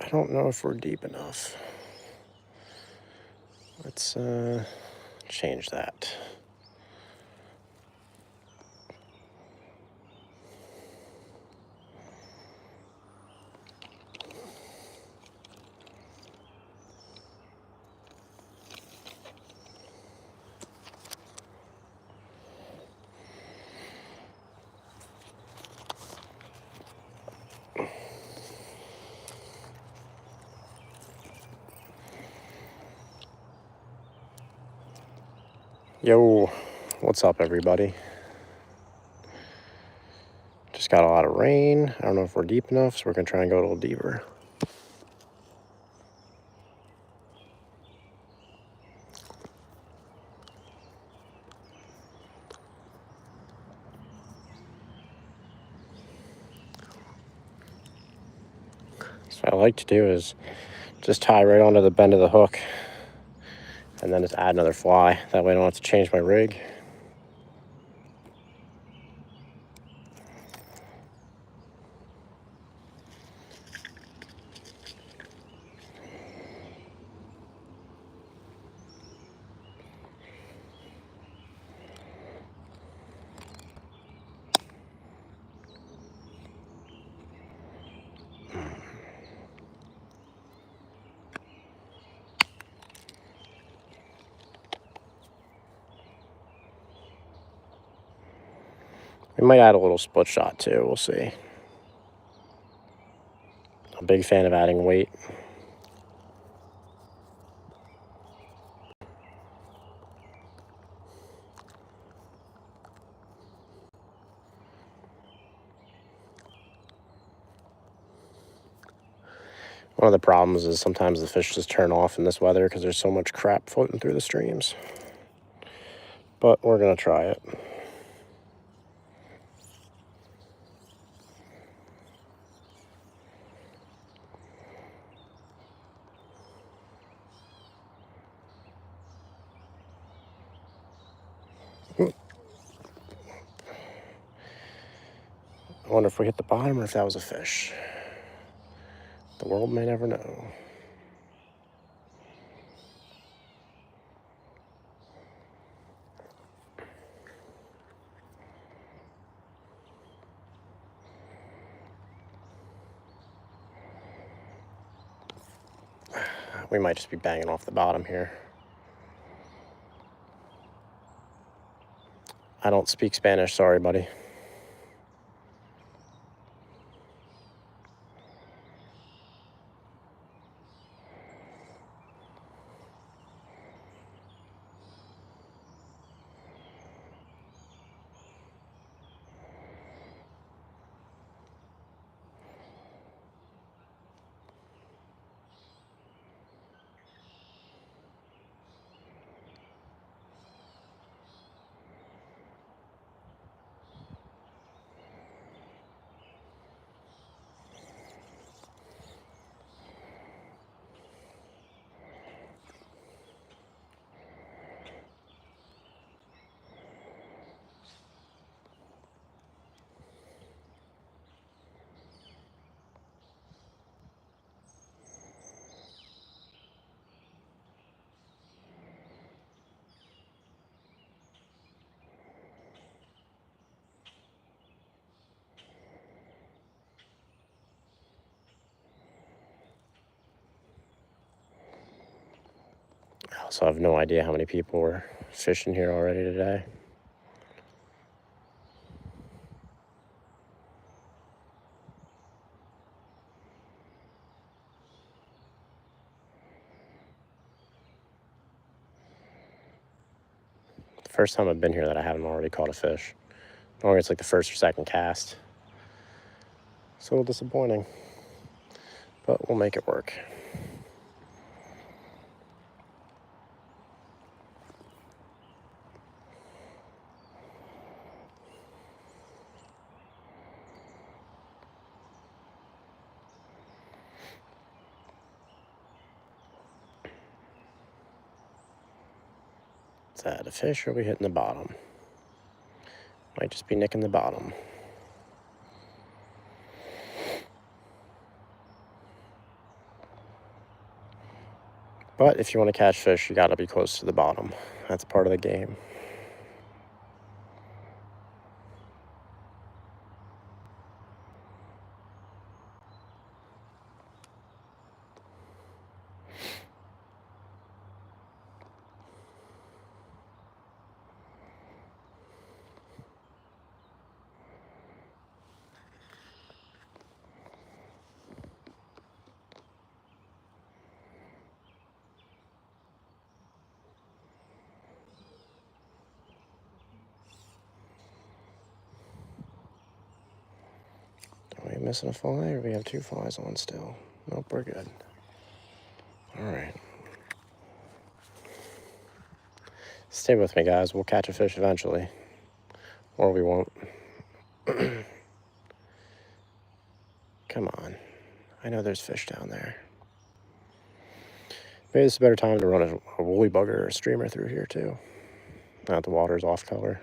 I don't know if we're deep enough. Let's change that. Yo, what's up, everybody? Just got a lot of rain. I don't know if we're deep enough, so we're going to try and go a little deeper. So what I like to do is just tie right onto the bend of the hook and then just add another fly. That way I don't have to change my rig. We might add a little split shot too, we'll see. I'm a big fan of adding weight. One of the problems is sometimes the fish just turn off in this weather because there's so much crap floating through the streams. But we're going to try it. I wonder if we hit the bottom or if that was a fish. The world may never know. We might just be banging off the bottom here. I don't speak Spanish, sorry, buddy. I also have no idea how many people were fishing here already today. The first time I've been here that I haven't already caught a fish. Normally it's like the first or second cast. It's a little disappointing, but we'll make it work. Is that a fish or are we hitting the bottom? Might just be nicking the bottom. But if you want to catch fish, you got to be close to the bottom. That's part of the game. Are we missing a fly, or we have 2 flies on still? Nope, we're good. All right. Stay with me, guys. We'll catch a fish eventually. Or we won't. Come on. I know there's fish down there. Maybe it's a better time to run a woolly bugger or a streamer through here, too. Now the water's off color.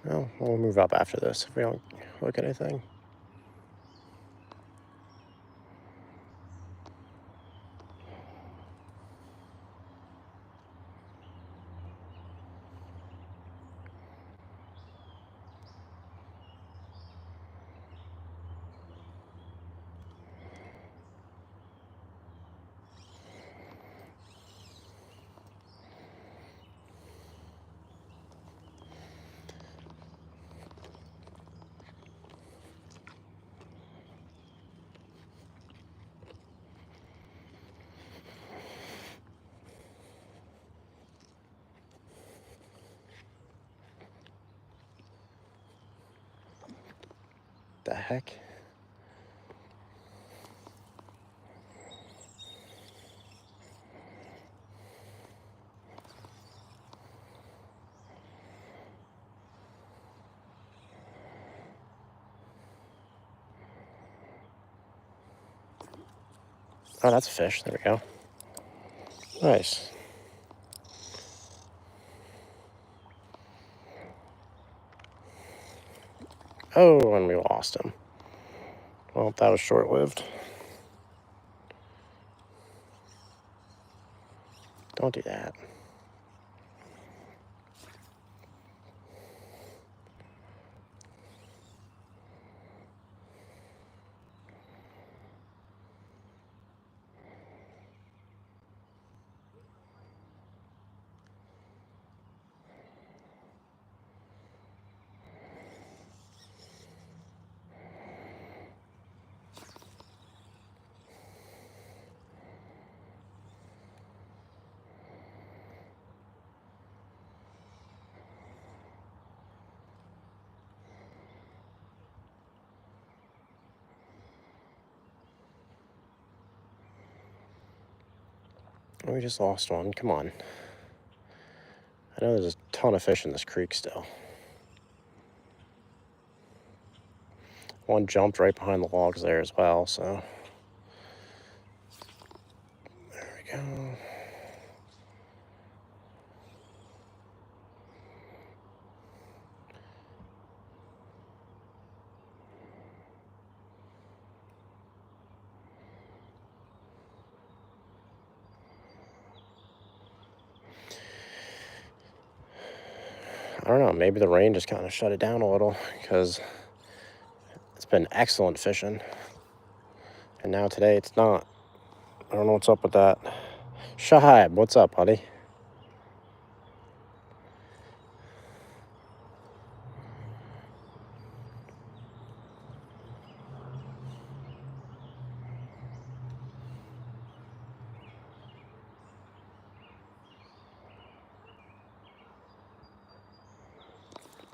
Well, we'll move up after this if we don't hook anything. The heck? Oh, that's a fish. There we go. Nice. Oh, and we lost him. Well, that was short-lived. Don't do that. We just lost one. Come on. I know there's a ton of fish in this creek still. One jumped right behind the logs there as well, so. There we go. I don't know, maybe the rain just kind of shut it down a little because it's been excellent fishing. And now today it's not. I don't know what's up with that. Shahab, what's up, buddy?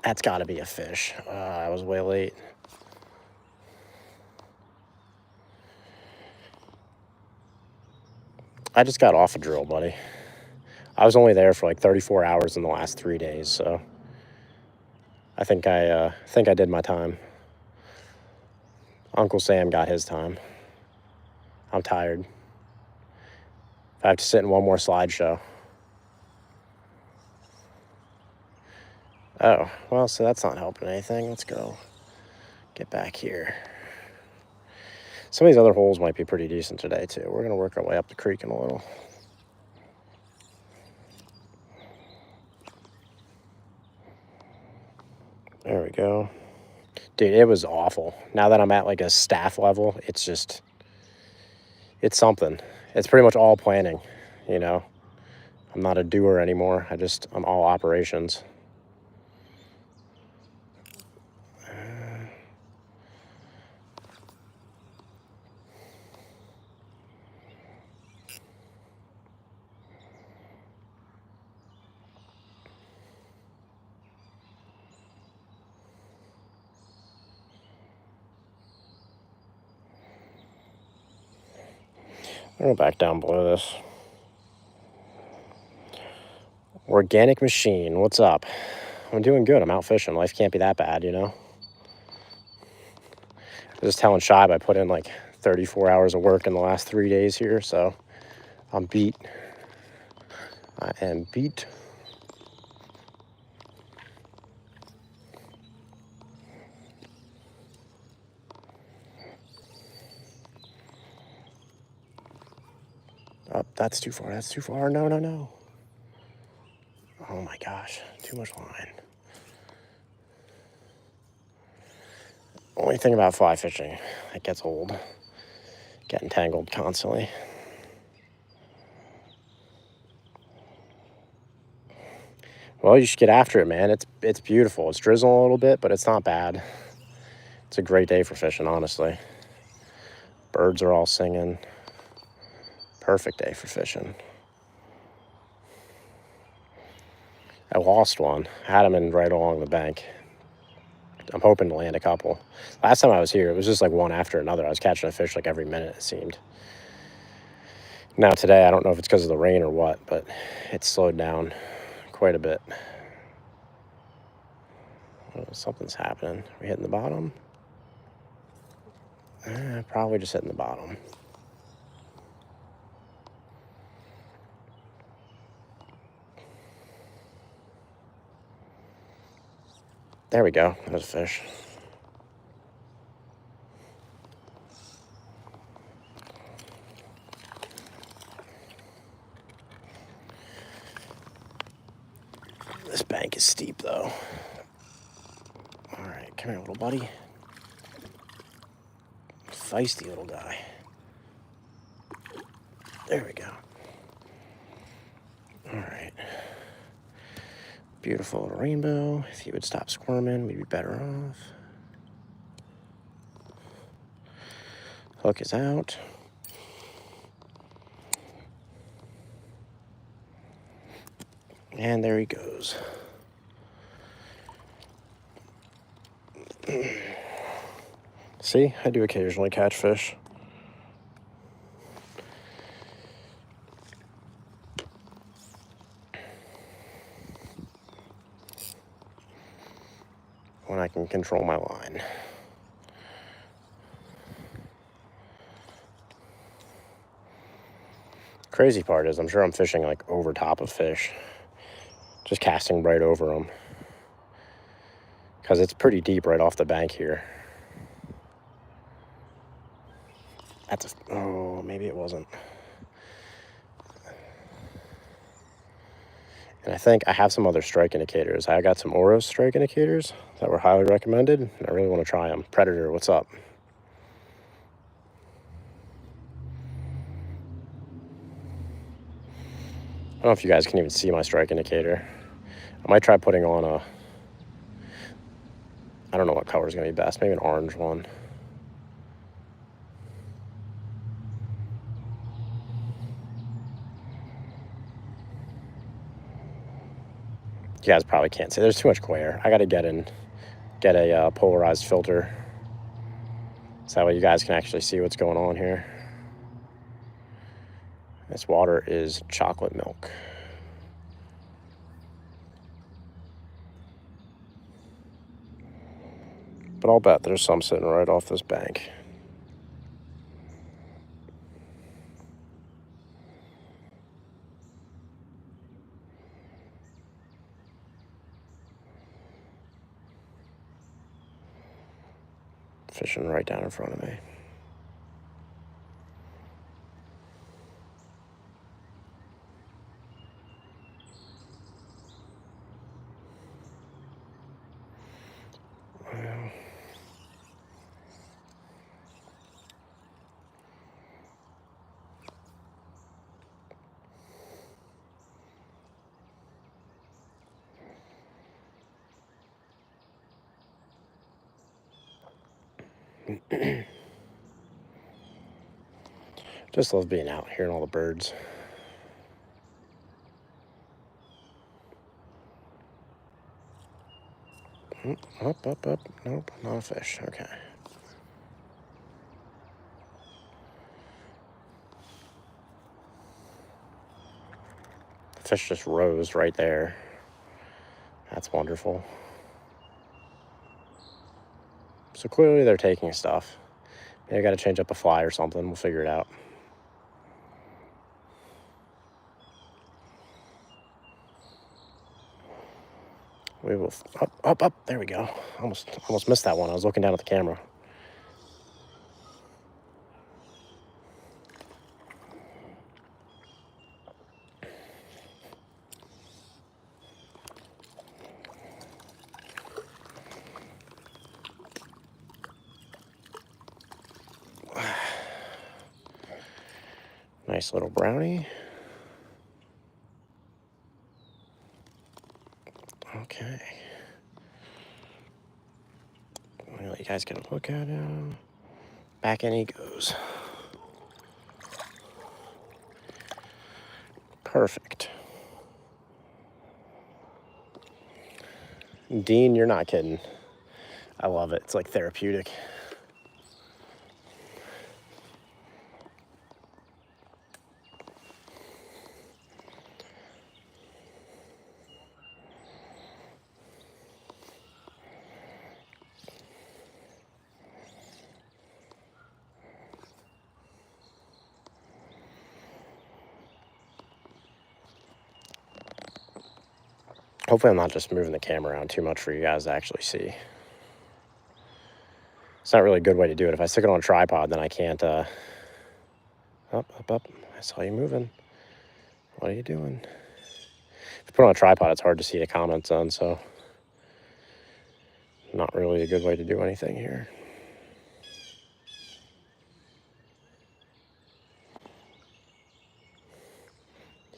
That's got to be a fish. I was way late. I just got off a drill, buddy. I was only there for like 34 hours in the last 3 days, so I think I did my time. Uncle Sam got his time. I'm tired. I have to sit in one more slideshow. Oh, well, so that's not helping anything. Let's go get back here. Some of these other holes might be pretty decent today, too. We're going to work our way up the creek in a little. There we go. Dude, it was awful. Now that I'm at like a staff level, it's something. It's pretty much all planning, you know. I'm not a doer anymore. I'm all operations. I'll go back down below this. Organic Machine, what's up? I'm doing good. I'm out fishing. Life can't be that bad, you know? I was just telling Shibe I put in like 34 hours of work in the last 3 days here, so I'm beat. I am beat. Oh, that's too far. That's too far. No, no, no. Oh my gosh. Too much line. Only thing about fly fishing, it gets old. Getting tangled constantly. Well, you should get after it, man. It's beautiful. It's drizzling a little bit, but it's not bad. It's a great day for fishing, honestly. Birds are all singing. Perfect day for fishing. I lost one. I had them in right along the bank. I'm hoping to land a couple. Last time I was here, it was just like one after another. I was catching a fish like every minute, it seemed. Now today, I don't know if it's because of the rain or what, but it's slowed down quite a bit. Oh, something's happening. Are we hitting the bottom? Probably just hitting the bottom. There we go. There's a fish. This bank is steep, though. All right, come here, little buddy. Feisty little guy. There we go. All right. Beautiful little rainbow. If he would stop squirming, we'd be better off. Hook is out. And there he goes. See, I do occasionally catch fish. When I can control my line. Crazy part is I'm sure I'm fishing like over top of fish. Just casting right over them. Because it's pretty deep right off the bank here. Oh, maybe it wasn't. And I think I have some other strike indicators. I got some Oro strike indicators that were highly recommended, and I really want to try them. Predator, what's up? I don't know if you guys can even see my strike indicator. I might try putting on a, I don't know what color is going to be best, maybe an orange one. You guys probably can't see. There's too much glare. I got to get a polarized filter so that way you guys can actually see what's going on here. This water is chocolate milk. But I'll bet there's some sitting right off this bank. Fishing right down in front of me. Just love being out, hearing all the birds. Up. Nope, not a fish. Okay. The fish just rose right there. That's wonderful. So clearly they're taking stuff. Maybe I got to change up a fly or something. We'll figure it out. We will up. There we go. Almost missed that one. I was looking down at the camera. Nice little brownie. Okay. Well, you guys get a look at him. Back in he goes. Perfect. Dean, you're not kidding. I love it. It's like therapeutic. Hopefully I'm not just moving the camera around too much for you guys to actually see. It's not really a good way to do it. If I stick it on a tripod, then I can't, up. I saw you moving. What are you doing? If you put it on a tripod, it's hard to see the comment zone, so not really a good way to do anything here.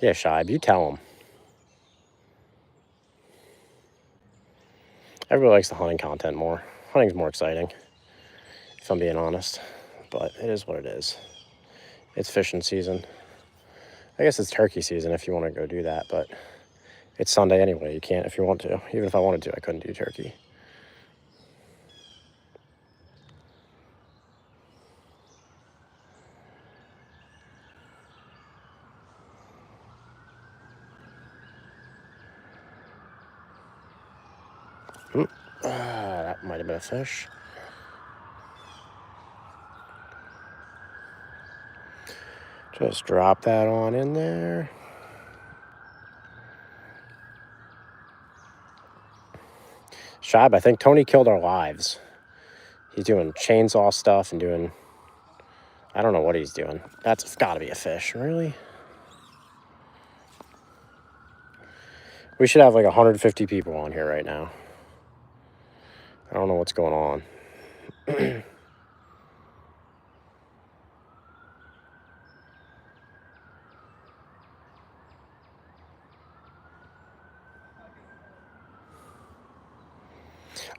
Yeah, Shibe, you tell him. Everybody likes the hunting content more. Hunting's more exciting, if I'm being honest. But it is what it is. It's fishing season. I guess it's turkey season if you want to go do that, but it's Sunday anyway. You can't if you want to. Even if I wanted to, I couldn't do turkey. That might have been a fish. Just drop that on in there. Shibe, I think Tony killed our lives. He's doing chainsaw stuff and doing... I don't know what he's doing. That's got to be a fish. Really? We should have like 150 people on here right now. I don't know what's going on.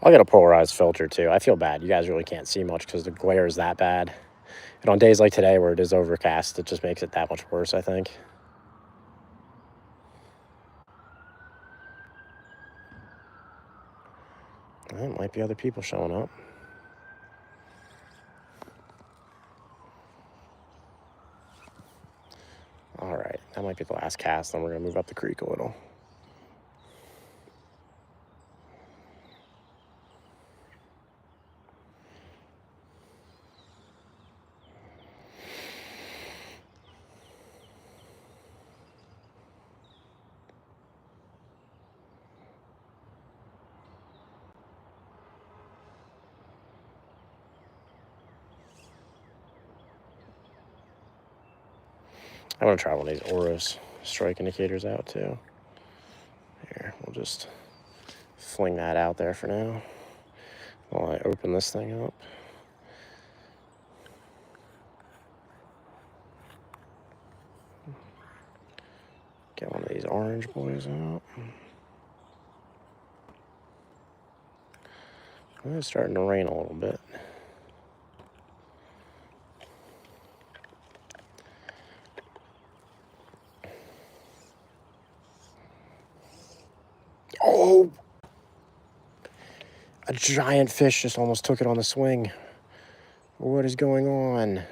I'll get a polarized filter too. I feel bad. You guys really can't see much because the glare is that bad. And on days like today where it is overcast, it just makes it that much worse, I think. Well, it might be other people showing up. All right, that might be the last cast, then we're going to move up the creek a little. I want to try one of these Oros strike indicators out too. Here, we'll just fling that out there for now while I open this thing up. Get one of these orange boys out. It's starting to rain a little bit. Oh! A giant fish just almost took it on the swing. What is going on?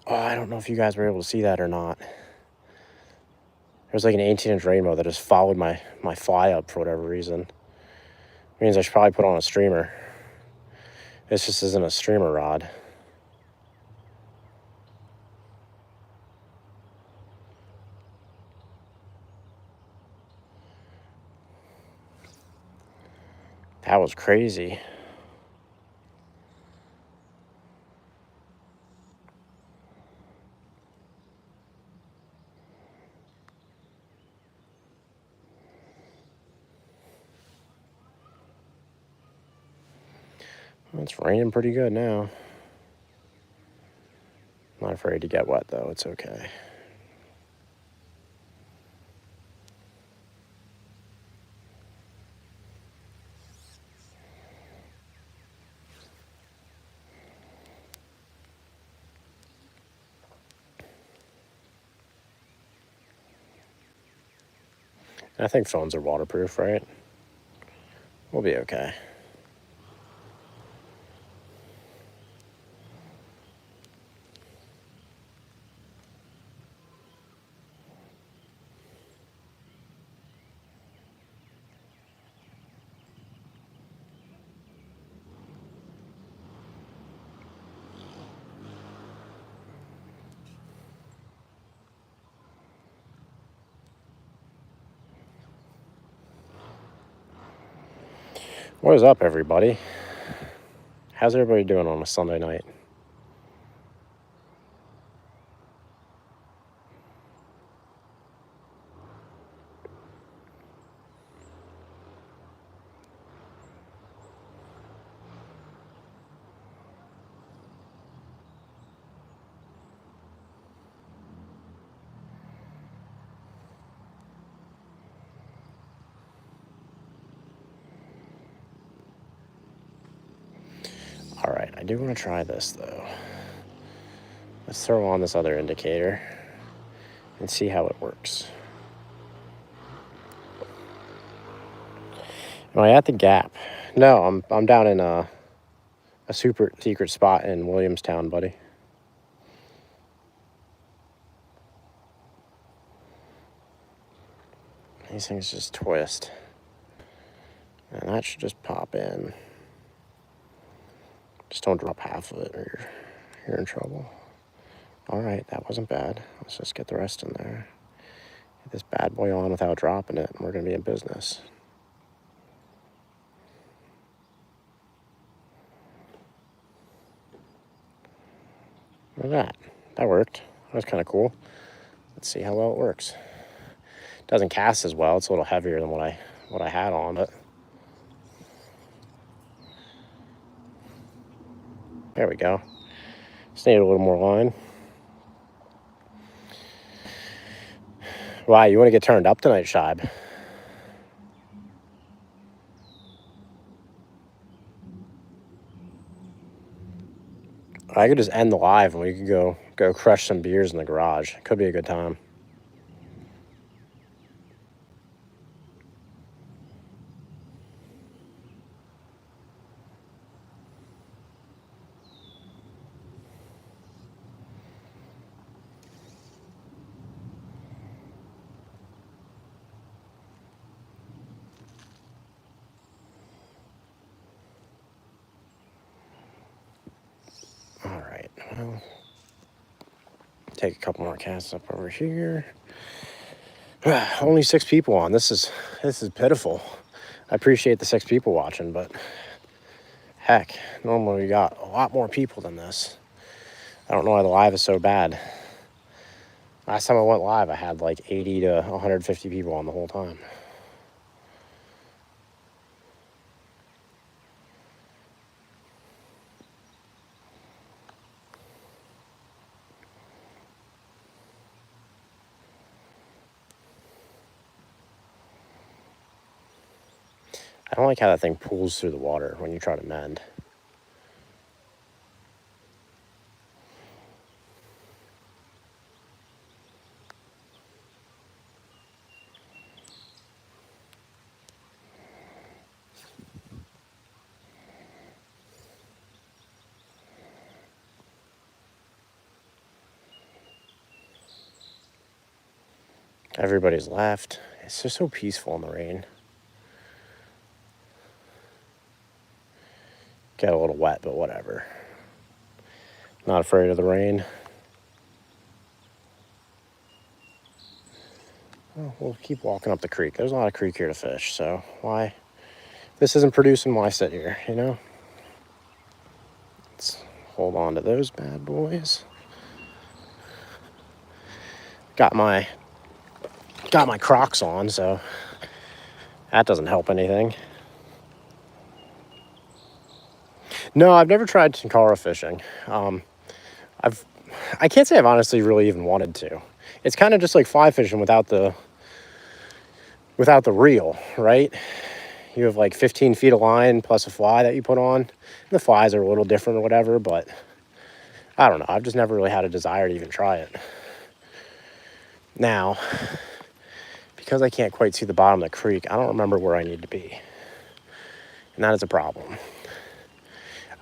Oh, I don't know if you guys were able to see that or not. There's like an 18-inch rainbow that just followed my fly up for whatever reason. Means I should probably put on a streamer. This just isn't a streamer rod. That was crazy. It's raining pretty good now. Not afraid to get wet though, it's okay. I think phones are waterproof, right? We'll be okay. What is up, everybody? How's everybody doing on a Sunday night? All right, I do want to try this though. Let's throw on this other indicator and see how it works. Am I at the gap? No, I'm down in a super secret spot in Williamstown, buddy. These things just twist. And that should just pop in. Just don't drop half of it or you're in trouble. All right, that wasn't bad. Let's just get the rest in there. Get this bad boy on without dropping it, and we're going to be in business. Look at that. That worked. That was kind of cool. Let's see how well it works. Doesn't cast as well. It's a little heavier than what I had on, but there we go. Just need a little more line. Wow, you want to get turned up tonight, Shibe? I could just end the live and we could go crush some beers in the garage. Could be a good time. All right, well, take a couple more casts up over here. Only 6 people on. This is pitiful. I appreciate the 6 people watching, but heck, normally we got a lot more people than this. I don't know why the live is so bad. Last time I went live, I had like 80 to 150 people on the whole time. I don't like how that thing pulls through the water when you try to mend. Everybody's left. It's just so peaceful in the rain. Get a little wet, but whatever. Not afraid of the rain. Well, we'll keep walking up the creek. There's a lot of creek here to fish, so why? This isn't producing, why sit here, you know? Let's hold on to those bad boys. Got my Crocs on, so that doesn't help anything. No, I've never tried tenkara fishing. I can't say I've honestly really even wanted to. It's kind of just like fly fishing without the reel, right? You have like 15 feet of line plus a fly that you put on. The flies are a little different or whatever, but I don't know. I've just never really had a desire to even try it. Now, because I can't quite see the bottom of the creek, I don't remember where I need to be. And that is a problem.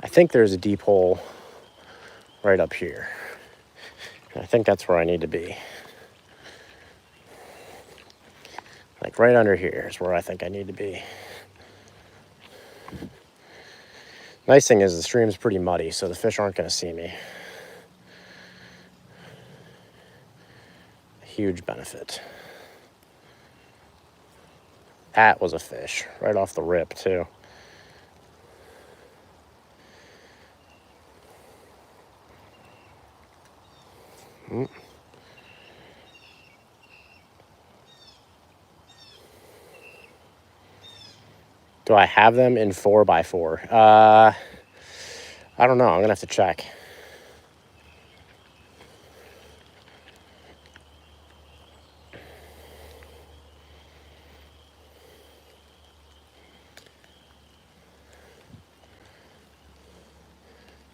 I think there's a deep hole right up here. And I think that's where I need to be. Like right under here is where I think I need to be. Nice thing is the stream's pretty muddy, so the fish aren't going to see me. A huge benefit. That was a fish, right off the rip, too. Do I have them in 4x4? I don't know. I'm going to have to check.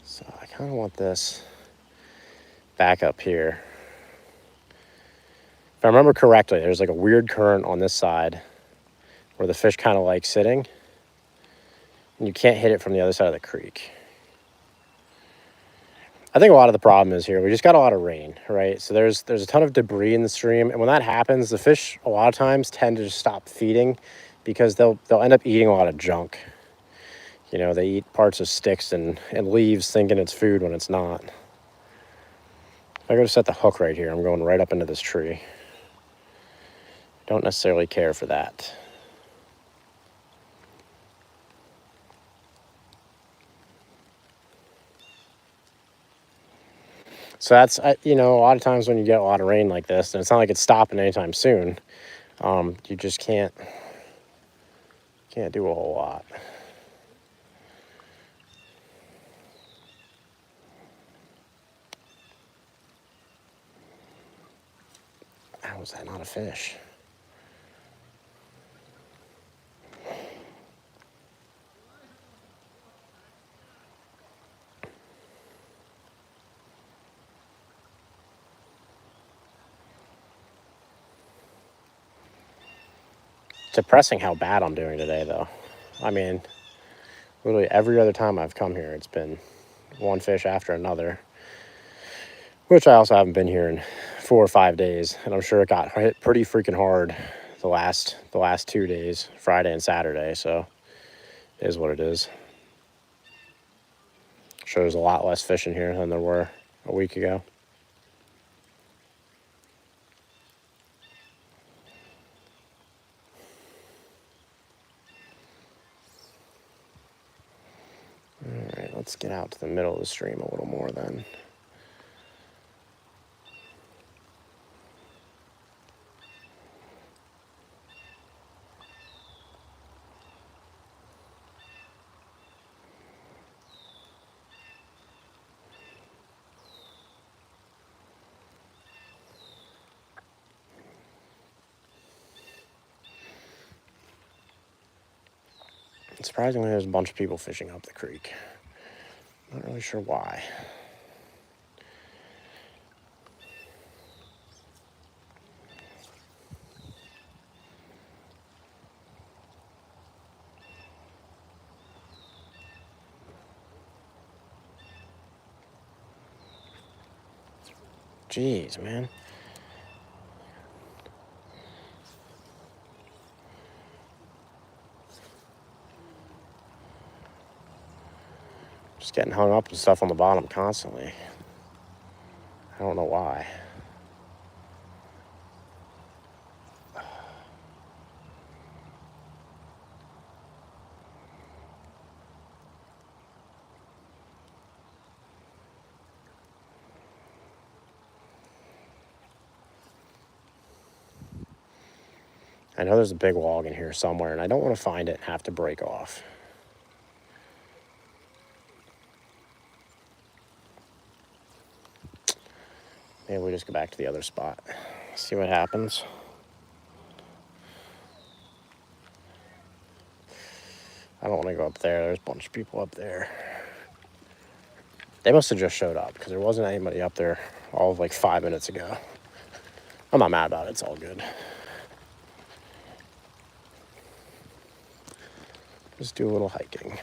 So I kind of want this back up here. If I remember correctly, there's like a weird current on this side where the fish kind of like sitting, and you can't hit it from the other side of the creek. I think a lot of the problem is here, we just got a lot of rain, right? So there's a ton of debris in the stream, and when that happens, the fish a lot of times tend to just stop feeding because they'll end up eating a lot of junk. You know, they eat parts of sticks and leaves thinking it's food when it's not. If I go to set the hook right here, I'm going right up into this tree. Don't necessarily care for that. So that's, you know, a lot of times when you get a lot of rain like this, and it's not like it's stopping anytime soon, You just can't do a whole lot. How was that not a fish? It's depressing how bad I'm doing today, though. I mean, literally every other time I've come here, it's been one fish after another, which I also haven't been here in 4 or 5 days, and I'm sure it got hit pretty freaking hard the last 2 days, Friday and Saturday. So it is what it is. I'm sure there's a lot less fish in here than there were a week ago. All right, let's get out to the middle of the stream a little more then. Surprisingly, there's a bunch of people fishing up the creek. Not really sure why. Jeez, man. Just getting hung up with stuff on the bottom constantly. I don't know why. I know there's a big log in here somewhere, and I don't want to find it and have to break off. Maybe we just go back to the other spot. See what happens. I don't want to go up there. There's a bunch of people up there. They must have just showed up because there wasn't anybody up there all of like 5 minutes ago. I'm not mad about it. It's all good. Just do a little hiking.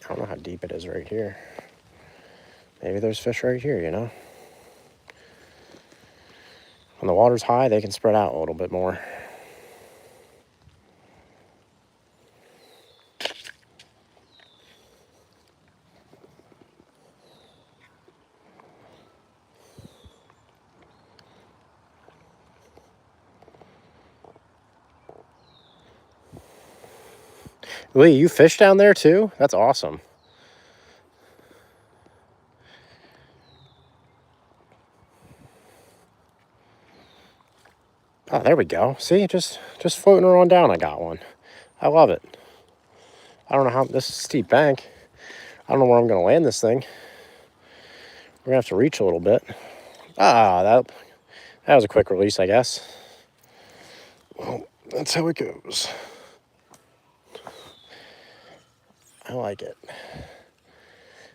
I don't know how deep it is right here. Maybe there's fish right here, you know? When the water's high, they can spread out a little bit more. Lee, you fish down there too? That's awesome. Oh, there we go. See, just floating her on down, I got one. I love it. I don't know how, this is a steep bank. I don't know where I'm going to land this thing. We're going to have to reach a little bit. Ah, that was a quick release, I guess. Well, that's how it goes. I like it.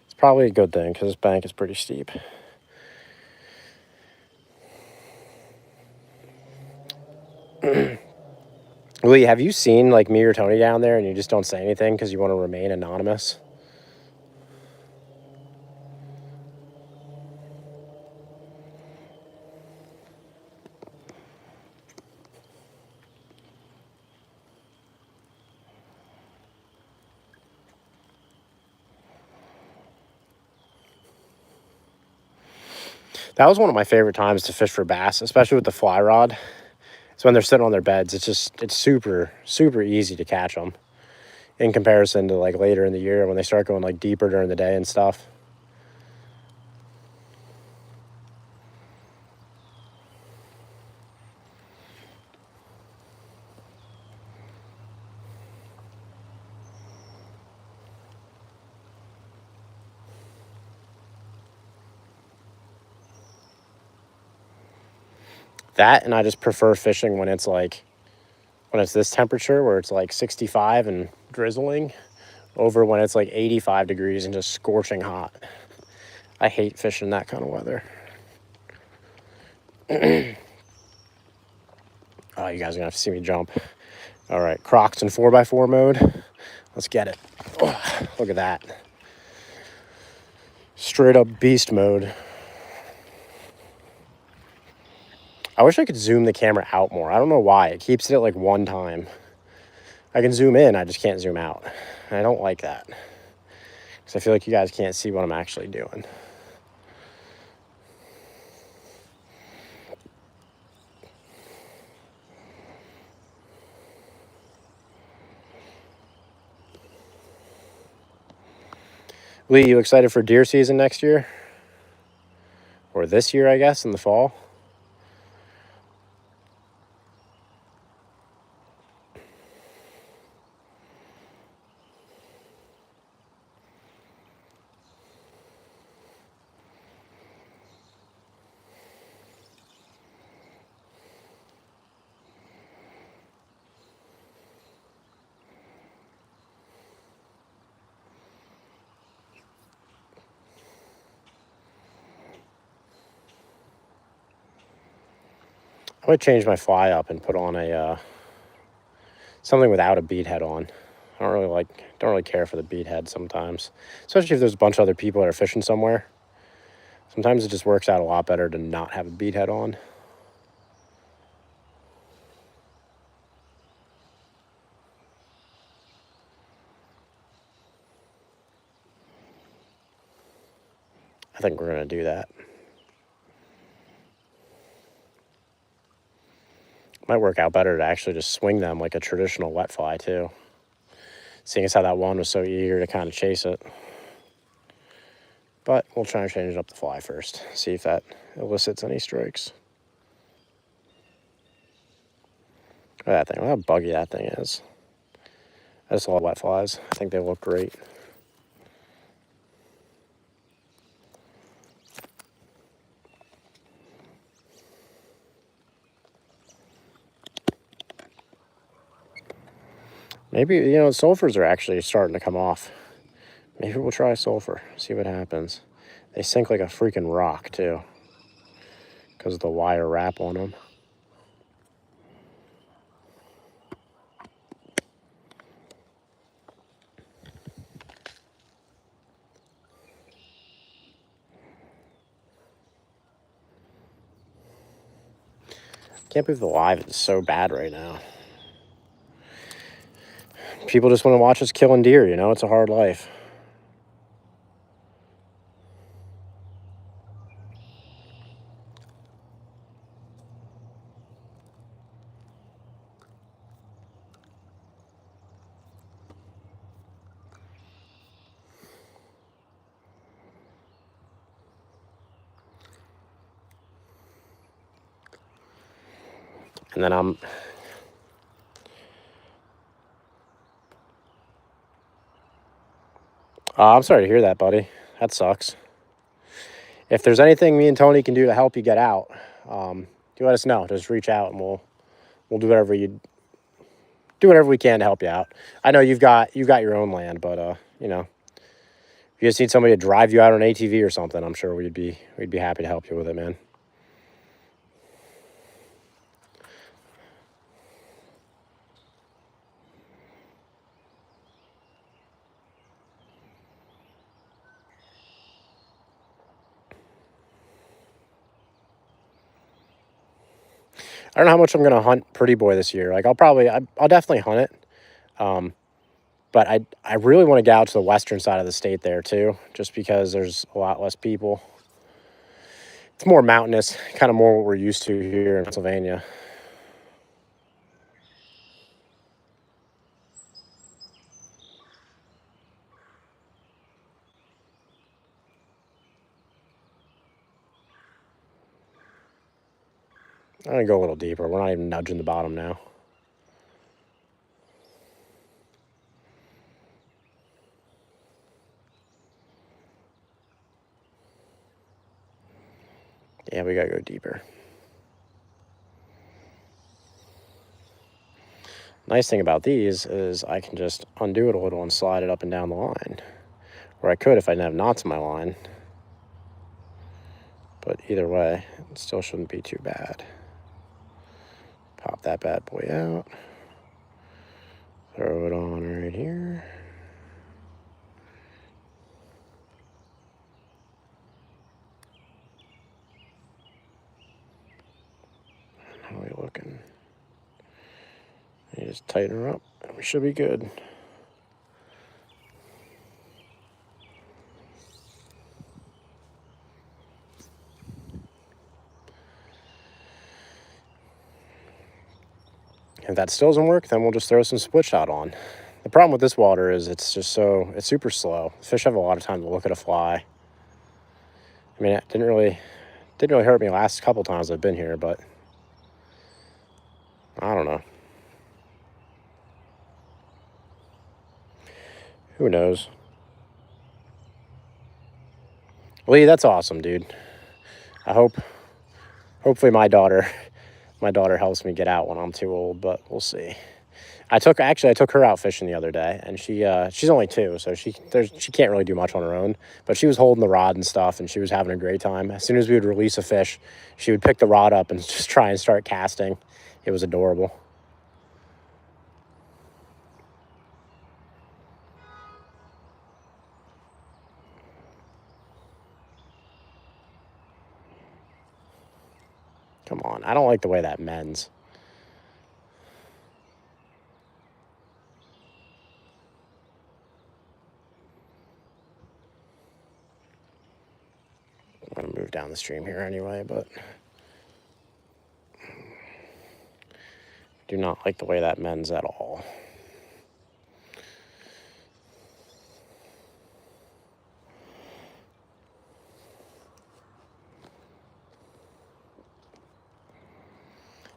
It's probably a good thing because this bank is pretty steep. Lee, have you seen like me or Tony down there and you just don't say anything because you want to remain anonymous? That was one of my favorite times to fish for bass, especially with the fly rod. It's when they're sitting on their beds. It's super, super easy to catch them in comparison to like later in the year when they start going like deeper during the day and stuff. That, and I just prefer fishing when it's like, when it's this temperature where it's like 65 and drizzling, over when it's like 85 degrees and just scorching hot. I hate fishing that kind of weather. Oh, you guys are gonna have to see me jump. All right, Crocs in 4x4 mode. Let's get it. Oh, look at that. Straight up beast mode. I wish I could zoom the camera out more. I don't know why. It keeps it at like one time. I can zoom in, I just can't zoom out. And I don't like that. Because I feel like you guys can't see what I'm actually doing. Lee, you excited for deer season next year? Or this year, I guess, in the fall? I might change my fly up and put on a something without a bead head on. I don't really care for the bead head sometimes, especially if there's a bunch of other people that are fishing somewhere. Sometimes it just works out a lot better to not have a bead head on. I think we're gonna do that. Might work out better to actually just swing them like a traditional wet fly too. Seeing as how that one was so eager to kind of chase it. But we'll try and change up the fly first. See if that elicits any strikes. Look at that thing. Look how buggy that thing is. I just love wet flies. I think they look great. Maybe, sulfurs are actually starting to come off. Maybe we'll try sulfur, see what happens. They sink like a freaking rock, too, because of the wire wrap on them. Can't believe the live is so bad right now. People just want to watch us killing deer, it's a hard life. And then I'm sorry to hear that, buddy. That sucks. If there's anything me and Tony can do to help you get out, you let us know. Just reach out and we'll do whatever we can to help you out. I know you've got your own land, but if you just need somebody to drive you out on an ATV or something, I'm sure we'd be happy to help you with it, man. I don't know how much I'm gonna hunt Pretty Boy this year. Like I'll definitely hunt it. But I really want to get out to the western side of the state there too, just because there's a lot less people. It's more mountainous, kind of more what we're used to here in Pennsylvania. I'm gonna go a little deeper. We're not even nudging the bottom now. Yeah, we gotta go deeper. Nice thing about these is I can just undo it a little and slide it up and down the line. Or I could if I didn't have knots in my line. But either way, it still shouldn't be too bad. Pop that bad boy out. Throw it on right here. How are we looking? You just tighten her up, and we should be good. If that still doesn't work, then we'll just throw some split shot on. The problem with this water is it's super slow. Fish have a lot of time to look at a fly. I mean, it didn't really hurt me last couple times I've been here, but I don't know. Who knows? Lee, that's awesome, dude. Hopefully my daughter helps me get out when I'm too old, but we'll see. I took her out fishing the other day, and she's only 2, so she can't really do much on her own. But she was holding the rod and stuff, and she was having a great time. As soon as we would release a fish, she would pick the rod up and just try and start casting. It was adorable. Come on, I don't like the way that mends. I'm going to move down the stream here anyway, but do not like the way that mends at all.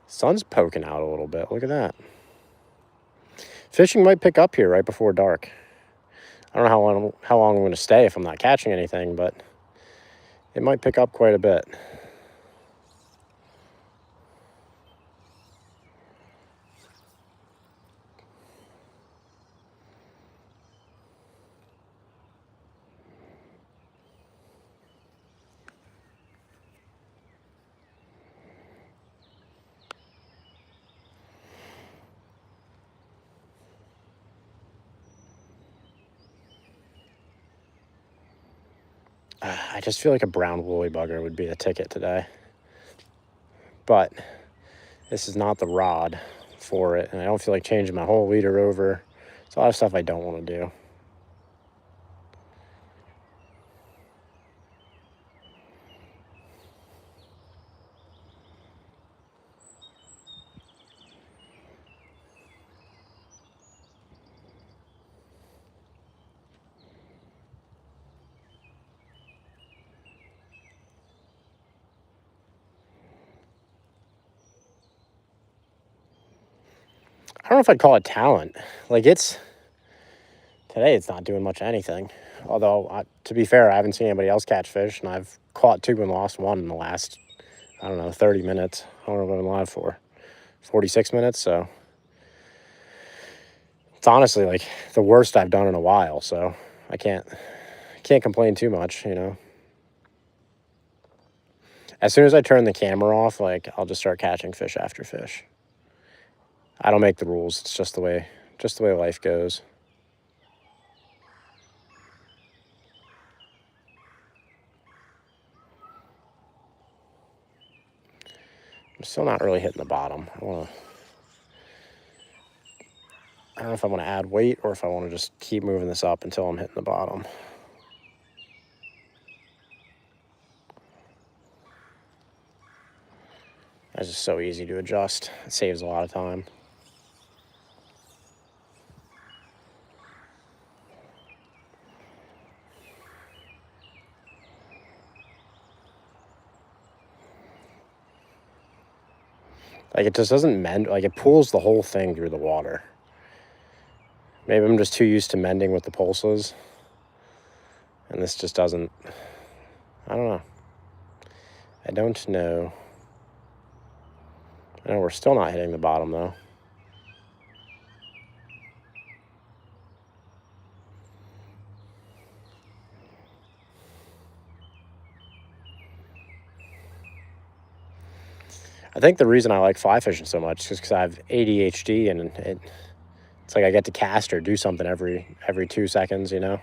Sun's poking out a little bit. Look at that. Fishing might pick up here right before dark. I don't know how long I'm going to stay if I'm not catching anything, but it might pick up quite a bit. I just feel like a brown woolly bugger would be the ticket today. But this is not the rod for it, and I don't feel like changing my whole leader over. It's a lot of stuff I don't want to do. I don't know if I'd call it talent. Like, today it's not doing much of anything. Although, to be fair, I haven't seen anybody else catch fish, and I've caught 2 and lost 1 in the last, 30 minutes. I don't know what I've been live for. 46 minutes, so it's honestly like the worst I've done in a while, so I can't complain too much, As soon as I turn the camera off, like, I'll just start catching fish after fish. I don't make the rules. It's just the way life goes. I'm still not really hitting the bottom. I don't know if I want to add weight or if I want to just keep moving this up until I'm hitting the bottom. That's just so easy to adjust. It saves a lot of time. Like, it just doesn't mend. Like, it pulls the whole thing through the water. Maybe I'm just too used to mending with the pulses. And this just doesn't. I don't know. I don't know. I know we're still not hitting the bottom, though. I think the reason I like fly fishing so much is because I have ADHD, and it's like I get to cast or do something every 2 seconds, you know?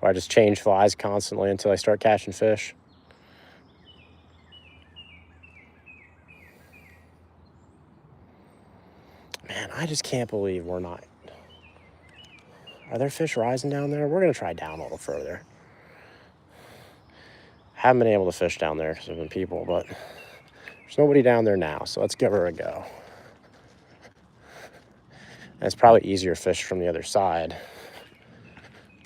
Or I just change flies constantly until I start catching fish. Man, I just can't believe we're not... Are there fish rising down there? We're going to try down a little further. Haven't been able to fish down there because there have been people, but there's nobody down there now, so let's give her a go. And it's probably easier to fish from the other side,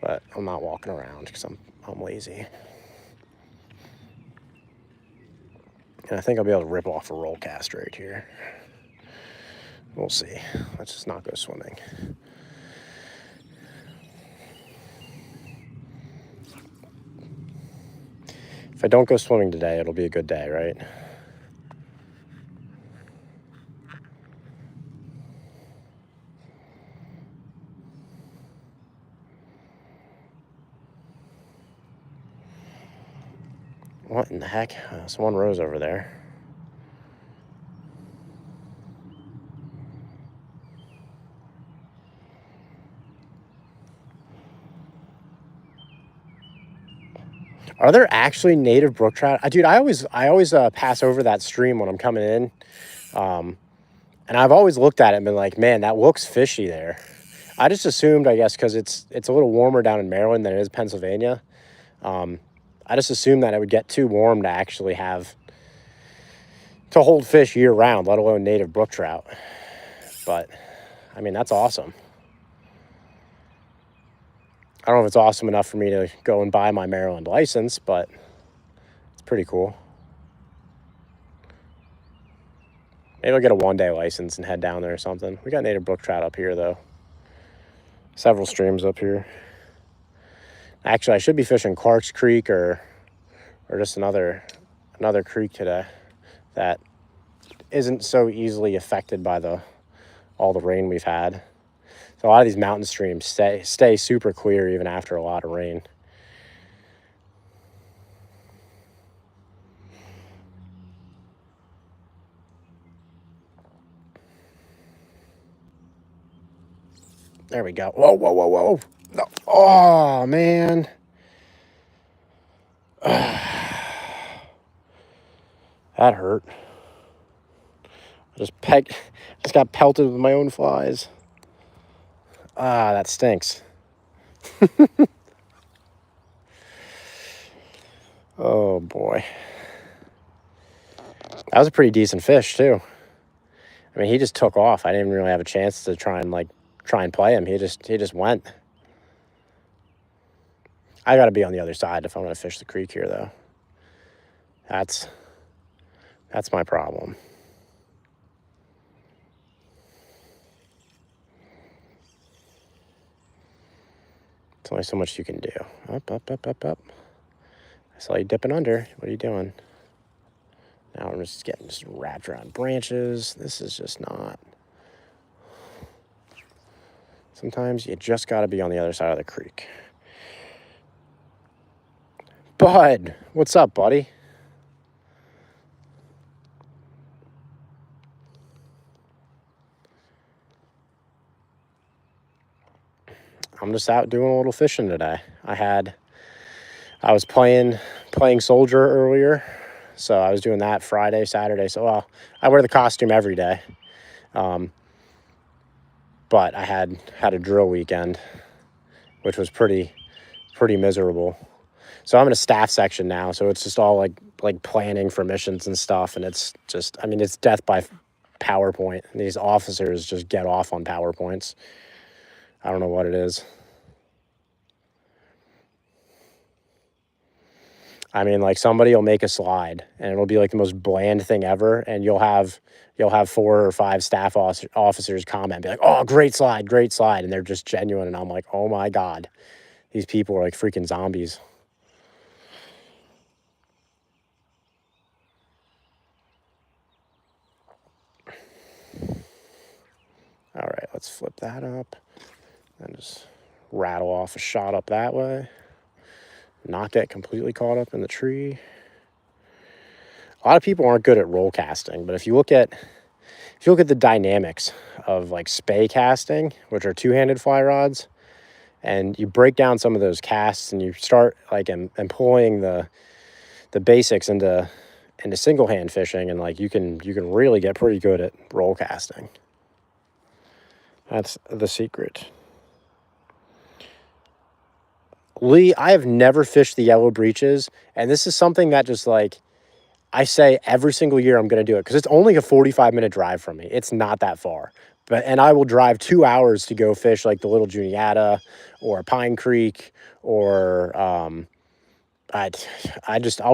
but I'm not walking around because I'm lazy. And I think I'll be able to rip off a roll cast right here. We'll see. Let's just not go swimming. If I don't go swimming today, it'll be a good day, right? What in the heck? There's one rose over there. Are there actually native brook trout? Dude, I always pass over that stream when I'm coming in. And I've always looked at it and been like, man, that looks fishy there. I just assumed, I guess, because it's a little warmer down in Maryland than it is Pennsylvania. I just assumed that it would get too warm to actually to hold fish year round, let alone native brook trout. But, I mean, that's awesome. I don't know if it's awesome enough for me to go and buy my Maryland license, but it's pretty cool. Maybe I'll get a one-day license and head down there or something. We got native brook trout up here, though. Several streams up here. Actually, I should be fishing Clark's Creek or just another creek today that isn't so easily affected by all the rain we've had. So a lot of these mountain streams stay super clear even after a lot of rain. There we go. Whoa, whoa, whoa, whoa. No. Oh, man. That hurt. I just got pelted with my own flies. Ah, that stinks. Oh, boy. That was a pretty decent fish, too. I mean, he just took off. I didn't even really have a chance to try and play him. He just went. I got to be on the other side if I'm going to fish the creek here, though. That's my problem. There's only so much you can do. Up, up, up, up, up. I saw you dipping under. What are you doing? Now I'm just getting wrapped around branches. This is just not. Sometimes you just got to be on the other side of the creek. Bud, what's up, buddy? I'm just out doing a little fishing today. I was playing soldier earlier, so I was doing that Friday, Saturday. So, well, I wear the costume every day, but I had a drill weekend, which was pretty miserable. So I'm in a staff section now, so it's just all like planning for missions and stuff, and it's just, I mean, it's death by PowerPoint. These officers just get off on PowerPoints. I don't know what it is. I mean, like, somebody will make a slide and it'll be like the most bland thing ever, and you'll have 4 or 5 staff officers comment, be like, "Oh, great slide," and they're just genuine, and I'm like, oh my God, these people are like freaking zombies. All right, let's flip that up and just rattle off a shot up that way. Not get completely caught up in the tree. a lot of people aren't good at roll casting, but if you look at the dynamics of like spey casting, which are two-handed fly rods, and you break down some of those casts and you start like employing the basics into single hand fishing, and like you can really get pretty good at roll casting. That's the secret. Lee, I have never fished the yellow breeches, and this is something that just like I say every single year I'm going to do it because it's only a 45-minute drive from me. It's not that far. And I will drive 2 hours to go fish like the Little Juniata or Pine Creek, or I'll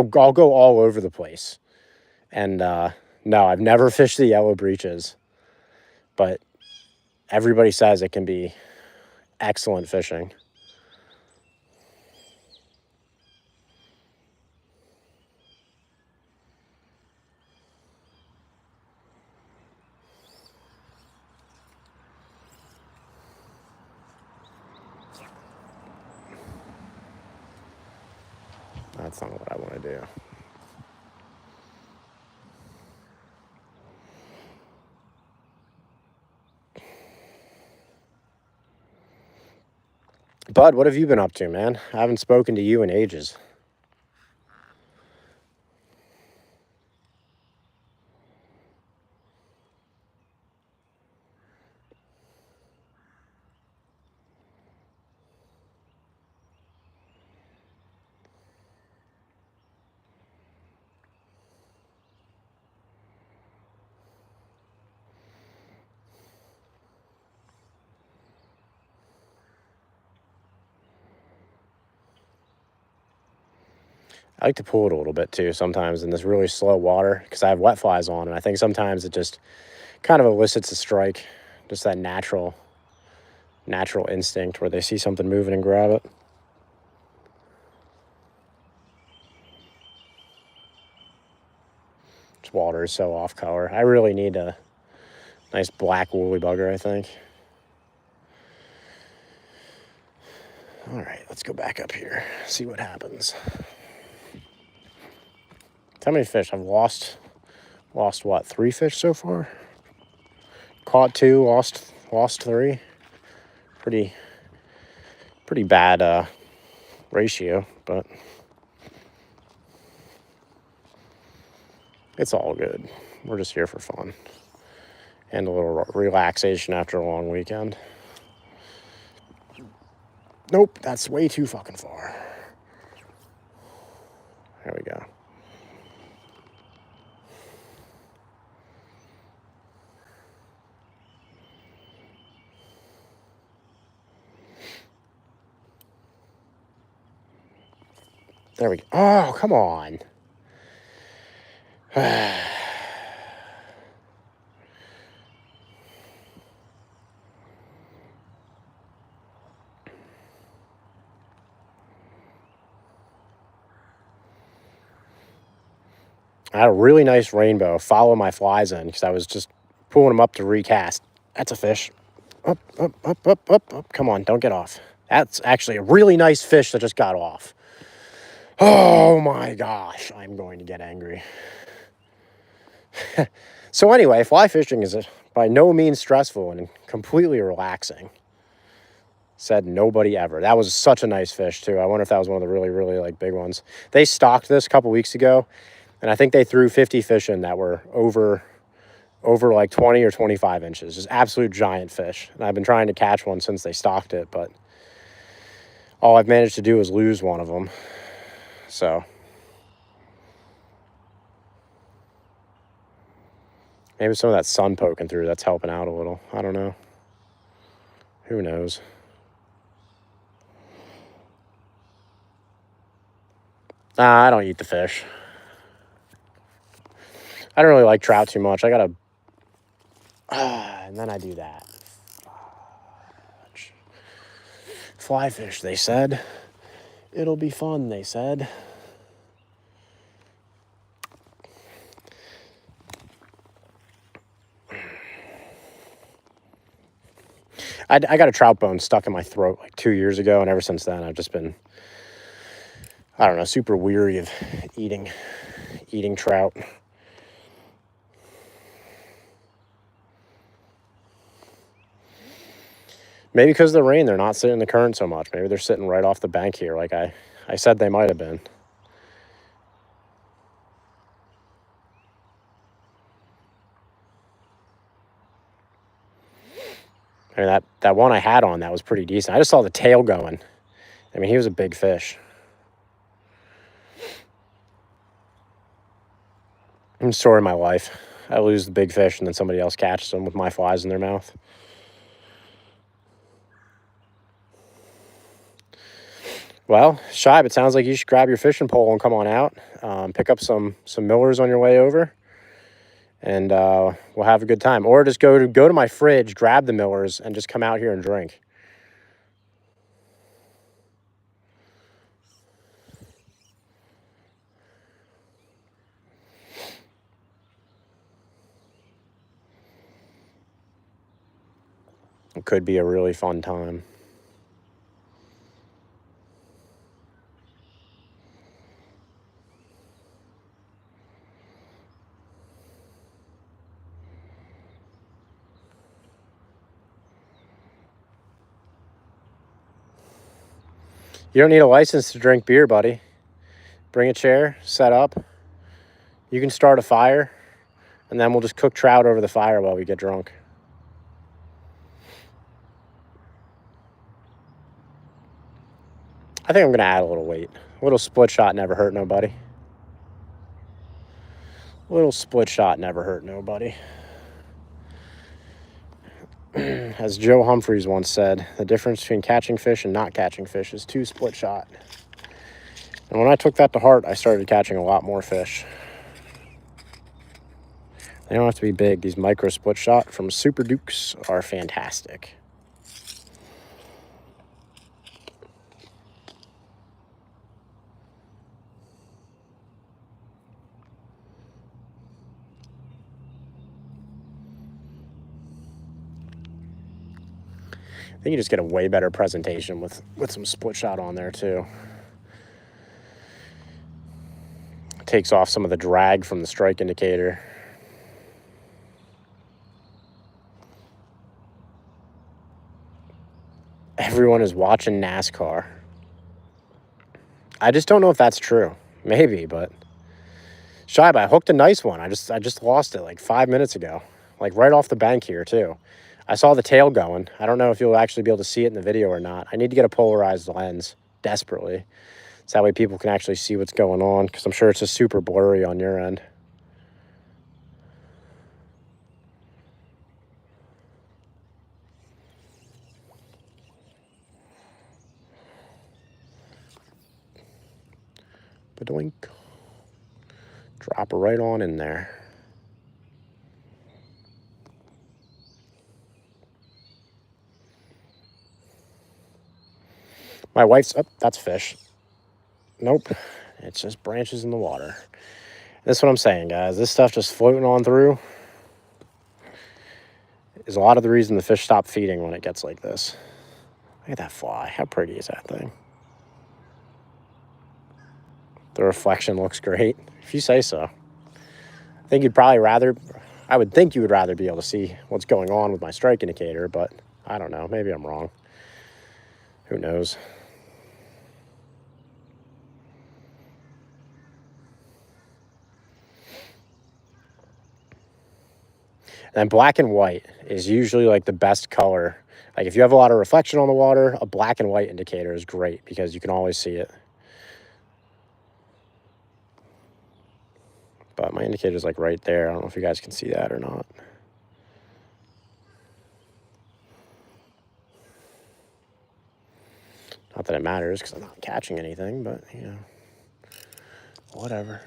go all over the place. And no, I've never fished the yellow breeches, but everybody says it can be excellent fishing. That's not what I want to do. Bud, what have you been up to, man? I haven't spoken to you in ages. I like to pull it a little bit too sometimes in this really slow water because I have wet flies on, and I think sometimes it just kind of elicits a strike, just that natural instinct where they see something moving and grab it. This water is so off color. I really need a nice black woolly bugger, I think. All right, let's go back up here, see what happens. How many fish? I've lost what, 3 fish so far? Caught 2, lost 3. Pretty bad ratio, but it's all good. We're just here for fun and a little relaxation after a long weekend. Nope, that's way too fucking far. There we go. There we go. Oh, come on. I had a really nice rainbow follow my flies in because I was just pulling them up to recast. That's a fish. Up, up, up, up, up, up. Come on, don't get off. That's actually a really nice fish that just got off. Oh my gosh, I'm going to get angry. So anyway, fly fishing is by no means stressful and completely relaxing. Said nobody ever. That was such a nice fish too. I wonder if that was one of the really, really like big ones. They stocked this a couple weeks ago, and I think they threw 50 fish in that were over like 20 or 25 inches. Just absolute giant fish. And I've been trying to catch one since they stocked it, but all I've managed to do is lose one of them. So maybe some of that sun poking through that's helping out a little. I don't know. Who knows? Nah, I don't eat the fish. I don't really like trout too much. I gotta... and then I do that. Fly fish, they said. It'll be fun, they said. I got a trout bone stuck in my throat like 2 years ago, and ever since then I've just been, I don't know, super weary of eating trout. Maybe because of the rain, they're not sitting in the current so much. Maybe they're sitting right off the bank here, like I said they might have been. I mean, that one I had on, that was pretty decent. I just saw the tail going. I mean, he was a big fish. Story of my life. I lose the big fish and then somebody else catches them with my flies in their mouth. Well, Shibe, it sounds like you should grab your fishing pole and come on out. Pick up some millers on your way over, and we'll have a good time. Or just go to my fridge, grab the millers, and just come out here and drink. It could be a really fun time. You don't need a license to drink beer, buddy. Bring a chair, set up. You can start a fire, and then we'll just cook trout over the fire while we get drunk. I think I'm going to add a little weight. A little split shot never hurt nobody. A little split shot never hurt nobody. As Joe Humphreys once said, the difference between catching fish and not catching fish is 2 split shot. And when I took that to heart, I started catching a lot more fish. They don't have to be big. These micro split shot from Super Dukes are fantastic. I think you just get a way better presentation with some split shot on there too. It takes off some of the drag from the strike indicator. Everyone is watching NASCAR. I just don't know if that's true. Maybe, but Shibe, I hooked a nice one. I just lost it like 5 minutes ago. Like right off the bank here too. I saw the tail going. I don't know if you'll actually be able to see it in the video or not. I need to get a polarized lens desperately. So that way people can actually see what's going on, because I'm sure it's just super blurry on your end. Badoink. Drop her right on in there. My wife's, oh, that's fish. Nope, it's just branches in the water. That's what I'm saying, guys. This stuff just floating on through is a lot of the reason the fish stop feeding when it gets like this. Look at that fly. How pretty is that thing? The reflection looks great, if you say so. I think you'd probably rather, I would think you would rather be able to see what's going on with my strike indicator, but I don't know. Maybe I'm wrong. Who knows? And black and white is usually like the best color. Like if you have a lot of reflection on the water, a black and white indicator is great because you can always see it. But my indicator is like right there. I don't know if you guys can see that or not. Not that it matters because I'm not catching anything, but you know, whatever.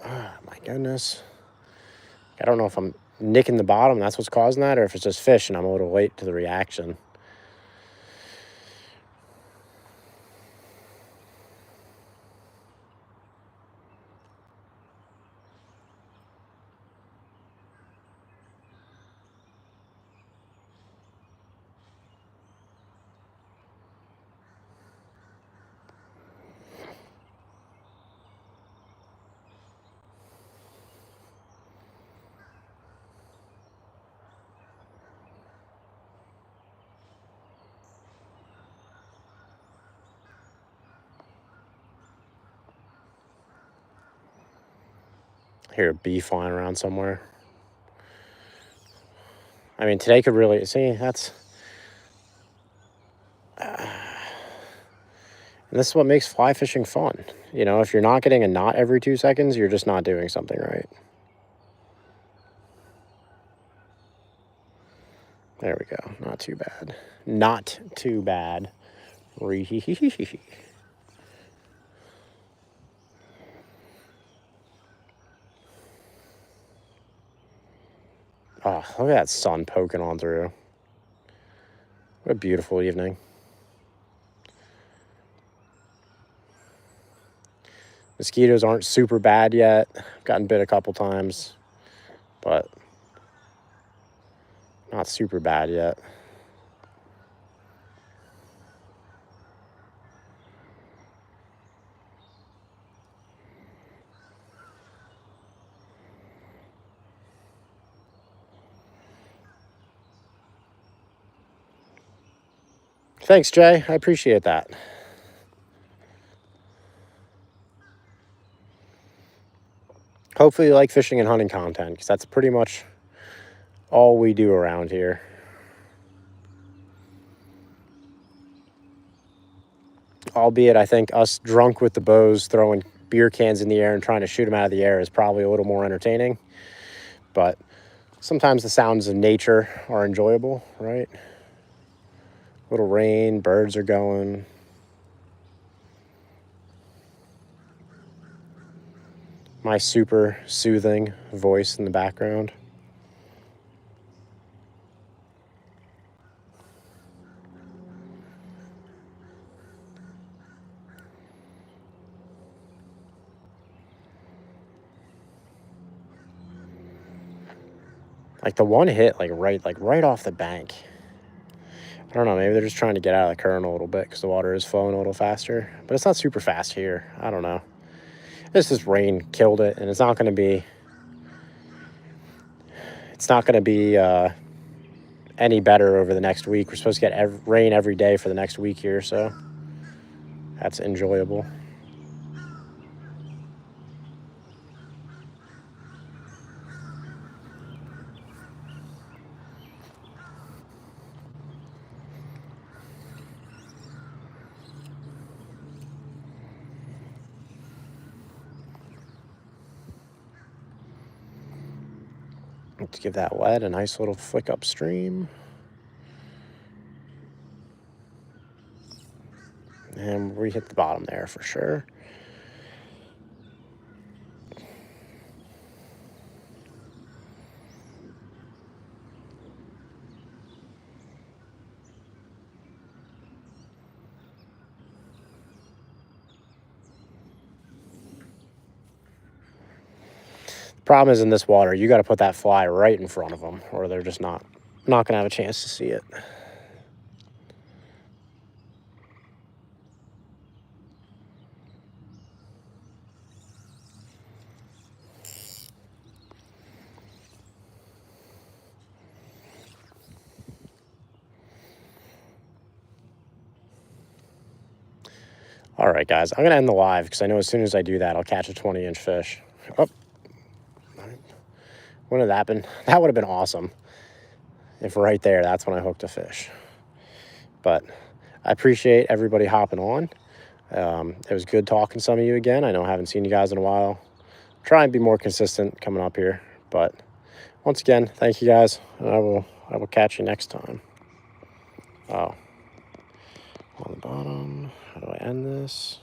Oh, my goodness. I don't know if I'm nicking the bottom, that's what's causing that, or if it's just fish and I'm a little late to the reaction. I hear a bee flying around somewhere. I mean, today could really, see, that's, and this is what makes fly fishing fun. You know, if you're not getting a knot every 2 seconds, you're just not doing something right. There we go. Not too bad. Not too bad. Ree-hee-hee-hee-hee. Oh, look at that sun poking on through. What a beautiful evening. Mosquitoes aren't super bad yet. I've gotten bit a couple times, but not super bad yet. Thanks, Jay. I appreciate that. Hopefully you like fishing and hunting content, because that's pretty much all we do around here. Albeit, I think us drunk with the bows throwing beer cans in the air and trying to shoot them out of the air is probably a little more entertaining. But sometimes the sounds of nature are enjoyable, right? Little rain, birds are going. My super soothing voice in the background. Like the one hit, like right off the bank. I don't know, maybe they're just trying to get out of the current a little bit because the water is flowing a little faster. But it's not super fast here. I don't know. This rain killed it, and it's not going to be... It's not going to be any better over the next week. We're supposed to get rain every day for the next week here, so that's enjoyable. Let's give that lead a nice little flick upstream. And we hit the bottom there for sure. Problem is, in this water, you got to put that fly right in front of them, or they're just not going to have a chance to see it. All right, guys, I'm going to end the live because I know as soon as I do that, I'll catch a 20-inch fish. Oh, wouldn't that been? That would have been awesome if right there, that's when I hooked a fish. But I appreciate everybody hopping on. It was good talking to some of you again. I know I haven't seen you guys in a while. Try and be more consistent coming up here. But once again, thank you guys. And I will catch you next time. Oh, on the bottom. How do I end this?